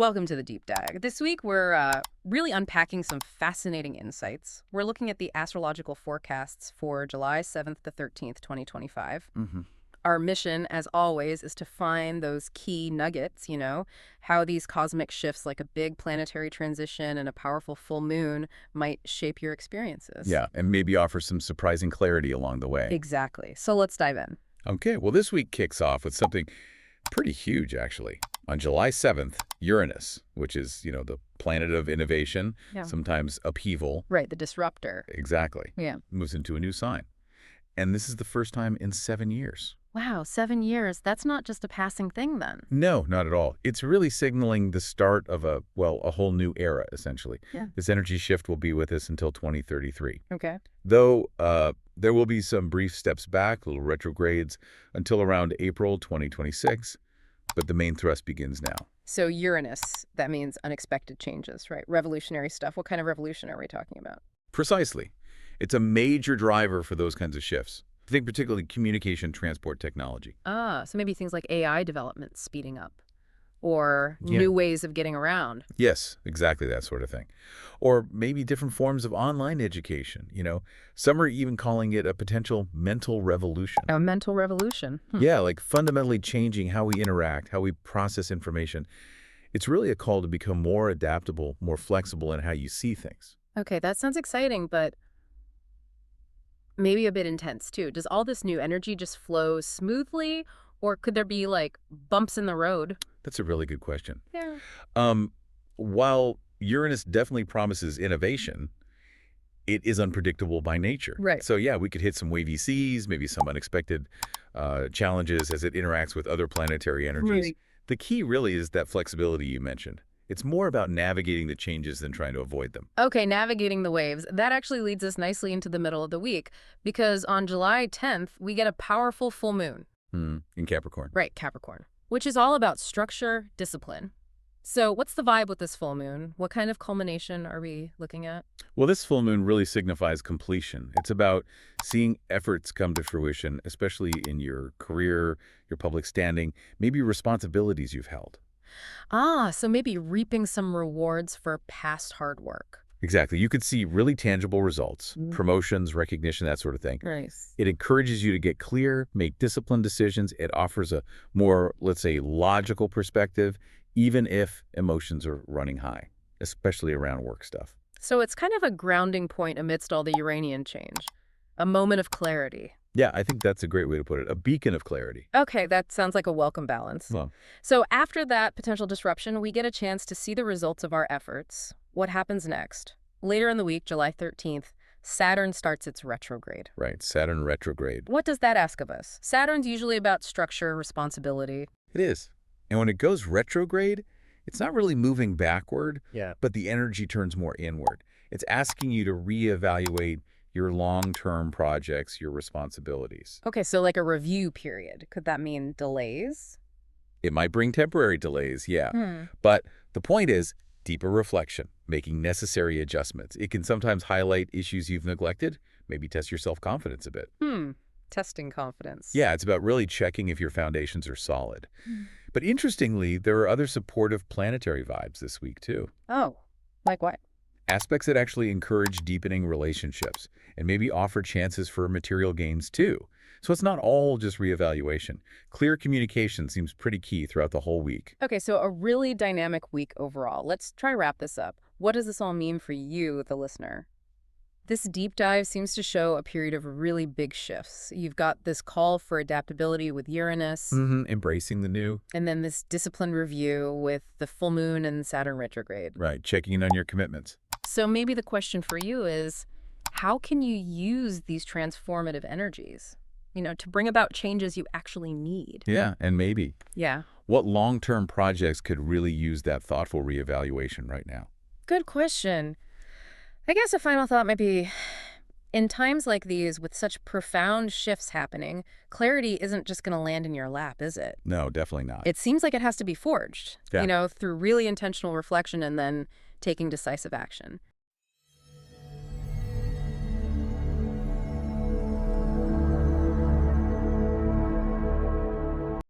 Welcome to the deep dive. This week, we're really unpacking some fascinating insights. We're looking at the astrological forecasts for July 7th to 13th, 2025. Our mission, as always, is to find those key nuggets, how these cosmic shifts like a big planetary transition and a powerful full moon might shape your experiences. Yeah, and maybe offer some surprising clarity along the way. Exactly. So let's dive in. Okay, well, this week kicks off with something pretty huge, actually. On July 7th, Uranus, which is, the planet of innovation, Yeah. sometimes upheaval. Right, the disruptor. Exactly. Yeah. Moves into a new sign. And this is the first time in 7 years. Wow, 7 years. That's not just a passing thing then. No, not at all. It's really signaling the start of a whole new era, essentially. Yeah. This energy shift will be with us until 2033. Okay. Though there will be some brief steps back, little retrogrades, until around April 2026. But the main thrust begins now. So Uranus, that means unexpected changes, right? Revolutionary stuff. What kind of revolution are we talking about? Precisely. It's a major driver for those kinds of shifts. I think particularly communication, transport, technology. So maybe things like AI development speeding up or Yeah. new ways of getting around. Yes, exactly that sort of thing. Or maybe different forms of online education. Some are even calling it a potential mental revolution. A mental revolution. Yeah, like fundamentally changing how we interact, how we process information. It's really a call to become more adaptable, more flexible in how you see things. Okay, that sounds exciting, but maybe a bit intense too. Does all this new energy just flow smoothly, or could there be like bumps in the road? That's a really good question. Yeah. While Uranus definitely promises innovation, it is unpredictable by nature. Right. So yeah, we could hit some wavy seas, maybe some unexpected challenges as it interacts with other planetary energies. Right. The key really is that flexibility you mentioned. It's more about navigating the changes than trying to avoid them. Okay, navigating the waves. That actually leads us nicely into the middle of the week because on July 10th, we get a powerful full moon. In Capricorn. Right, Capricorn, which is all about structure, discipline. So what's the vibe with this full moon? What kind of culmination are we looking at? Well, this full moon really signifies completion. It's about seeing efforts come to fruition, especially in your career, your public standing, maybe responsibilities you've held. So maybe reaping some rewards for past hard work. Exactly. You could see really tangible results, promotions, recognition, that sort of thing. Nice. It encourages you to get clear, make disciplined decisions. It offers a more, let's say, logical perspective, even if emotions are running high, especially around work stuff. So it's kind of a grounding point amidst all the Uranian change, a moment of clarity. Yeah, I think that's a great way to put it. A beacon of clarity. Okay, that sounds like a welcome balance. Well, So after that potential disruption, we get a chance to see the results of our efforts. What happens next? Later in the week, July 13th, Saturn starts its retrograde. right. Saturn retrograde. What does that ask of us? Saturn's usually about structure, responsibility. It is. And when it goes retrograde, it's not really moving backward, but the energy turns more inward. It's asking you to reevaluate your long-term projects, your responsibilities. Okay, so like a review period. Could that mean delays? It might bring temporary delays, yeah. But the point is deeper reflection, making necessary adjustments. It can sometimes highlight issues you've neglected, maybe test your self-confidence a bit. Testing confidence. Yeah, it's about really checking if your foundations are solid. But interestingly, there are other supportive planetary vibes this week, too. Oh, like what? Aspects that actually encourage deepening relationships and maybe offer chances for material gains, too. So it's not all just reevaluation. Clear communication seems pretty key throughout the whole week. Okay, so a really dynamic week overall. Let's try to wrap this up. What does this all mean for you, the listener? This deep dive seems to show a period of really big shifts. You've got this call for adaptability with Uranus, Embracing the new. and then this disciplined review with the full moon and Saturn retrograde. Right, checking in on your commitments. So maybe the question for you is, how can you use these transformative energies, to bring about changes you actually need? Yeah, and maybe. Yeah. What long-term projects could really use that thoughtful reevaluation right now? Good question. I guess a final thought might be, in times like these, with such profound shifts happening, clarity isn't just going to land in your lap, is it? No, definitely not. It seems like it has to be forged, Yeah. through really intentional reflection and then taking decisive action.